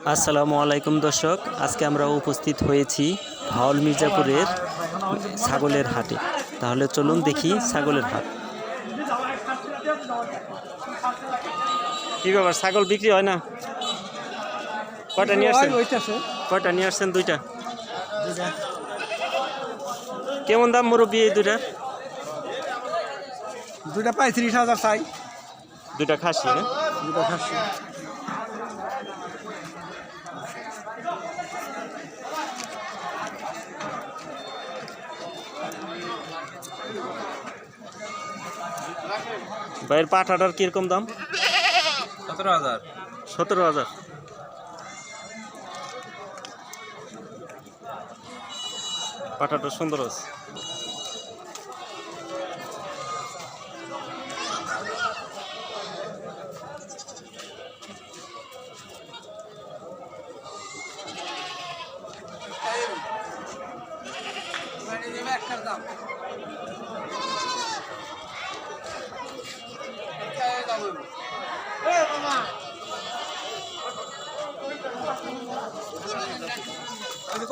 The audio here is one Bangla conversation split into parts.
আসসালামু আলাইকুম দর্শক, আজকে আমরা উপস্থিত হয়েছি ভাওল মির্জাপুরের ছাগলের হাটে। তাহলে চলুন দেখি ছাগলের হাট। কি ব্যাপার, ছাগল বিক্রি হয় না? কয়টা নিয়ে আসছেন? কয়টা নিয়ে আসছেন? দুইটা। কেমন দাম মুরব্বী এই দুইটা? দুইটা 35,000 চাই। দুইটা খাসি না? দুইটা খাসি। ভাইয়ের পাঠাটার কিরকম দাম? 17,000। 17,000। পাঠাটা সুন্দর আছে।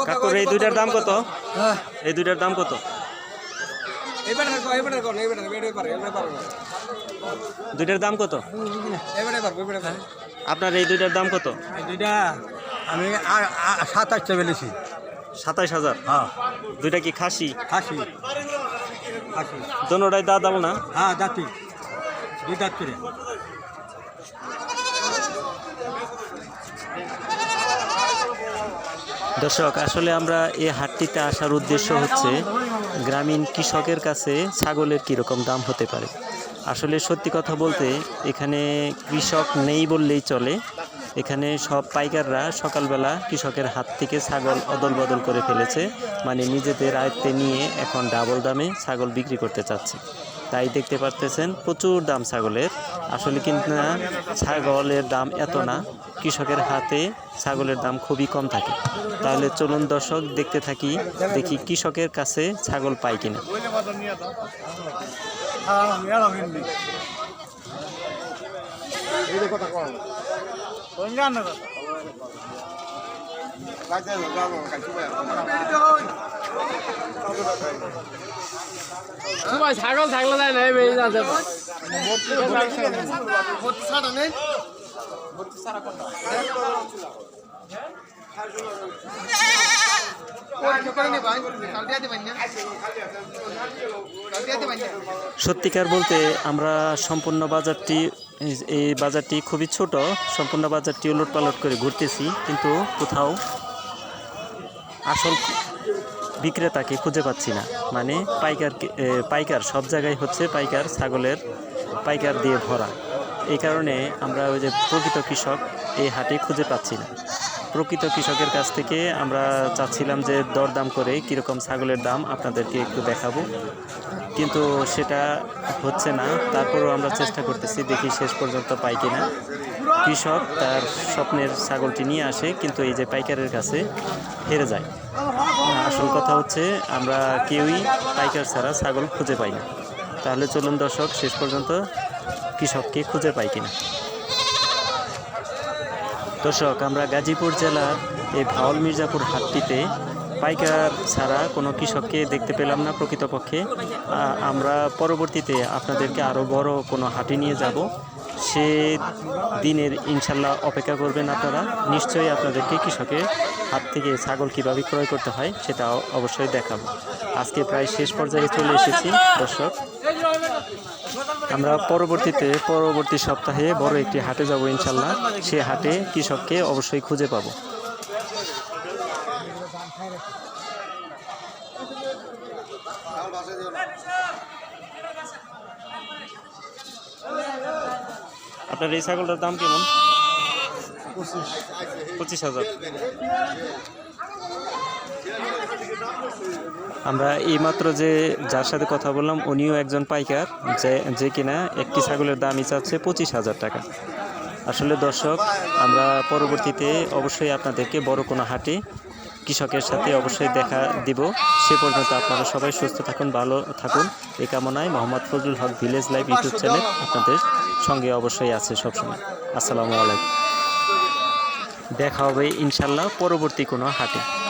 কাকুর এই দুইটার দাম কত? এই দুইটার দাম কত? দুইটার দাম কত? আপনার এই দুইটার দাম কত? দুইটা আমি 27 বলেছি। 27,000। হ্যাঁ, দুইটা কি খাসি? খাসি খাসি। দোনোটাই দাঁত না? হ্যাঁ, দাঁতি দুই দাঁত করে। দর্শক, আসলে আমরা এই হাটটিতে আসার উদ্দেশ্য হচ্ছে গ্রামীণ কৃষকের কাছে ছাগলের কীরকম দাম হতে পারে। আসলে সত্যি কথা বলতে এখানে কৃষক নেই বললেই চলে। এখানে সব পাইকাররা সকালবেলা কৃষকের হাত থেকে ছাগল অদল বদল করে ফেলেছে, মানে নিজেদের আয়ত্তে নিয়ে এখন ডাবল দামে ছাগল বিক্রি করতে চাচ্ছে। তাই দেখতে পারতেছেন প্রচুর দাম ছাগলের। আসলে কিন্তু না, ছাগলের দাম এত না, কৃষকের হাতে ছাগলের দাম খুবই কম থাকে। তাহলে চলুন দর্শক দেখতে থাকি, দেখি কৃষকের কাছে ছাগল পাই কিনা। ছাগল থাকলে যায় না বেরিয়ে যাচ্ছে। সত্যিকার বলতে আমরা সম্পূর্ণ বাজারটি, এই বাজারটি খুবই ছোট, সম্পূর্ণ বাজারটি উলট পালট করে ঘুরতেছি, কিন্তু কোথাও আসল বিক্রেতাকে খুঁজে পাচ্ছি না। মানে পাইকার সব জায়গায় হচ্ছে পাইকার, ছাগলের পাইকার দিয়ে ভরা। এই কারণে আমরা ওই যে প্রকৃত কৃষক এই হাটে খুঁজে পাচ্ছি না। প্রকৃত কৃষকের কাছ থেকে আমরা চাচ্ছিলাম যে দরদাম করে কীরকম ছাগলের দাম আপনাদেরকে একটু দেখাবো, কিন্তু সেটা হচ্ছে না। তারপরেও আমরা চেষ্টা করতেছি, দেখি শেষ পর্যন্ত পাই কিনা। কৃষক তার স্বপ্নের ছাগলটি নিয়ে আসে, কিন্তু এই যে পাইকারের কাছে হেরে যায়। আসল কথা হচ্ছে আমরা কেউই পাইকার ছাড়া ছাগল খুঁজে পাই না। তাহলে চলুন দর্শক শেষ পর্যন্ত কৃষককে খুঁজে পাই কিনা। দর্শক, আমরা গাজীপুর জেলার এই ভাওল মির্জাপুর হাটটিতে পাইকার ছাড়া কোনো কৃষককে দেখতে পেলাম না প্রকৃতপক্ষে। আমরা পরবর্তীতে আপনাদেরকে আরও বড় কোনো হাটে নিয়ে যাব, সে দিনের ইনশাল্লাহ অপেক্ষা করবেন আপনারা। নিশ্চয়ই আপনাদেরকে কৃষকের হাত থেকে ছাগল কীভাবে ক্রয় করতে হয় সেটা অবশ্যই দেখাবো। আজকে প্রায় শেষ পর্যায়ে চলে এসেছি দর্শক। আমরা পরবর্তী সপ্তাহে বড় একটি হাটে যাব ইনশাল্লাহ। সে হাটে কৃষককে অবশ্যই খুঁজে পাবো। আপনার এই ছাগলটার দাম কেমন? 25,000। আমরা এইমাত্র যার সাথে কথা বললাম উনিও একজন পাইকার, যে কিনা একটি ছাগলের দামই চাচ্ছে 25,000 টাকা। আসলে দর্শক, আমরা পরবর্তীতে অবশ্যই আপনাদেরকে বড় কোনো হাটে কৃষকের সাথে অবশ্যই দেখা দিব। সে পর্যন্ত আপনারা সবাই সুস্থ থাকুন, ভালো থাকুন এই কামনায় মোহাম্মদ ফজলুল হক ভিলেজ লাইভ ইউটিউব চ্যানেল আপনাদের সঙ্গে অবশ্যই আছে সবসময়। আসসালামু আলাইকুম। দেখা হবে ইনশাল্লাহ পরবর্তী কোনো হাটে।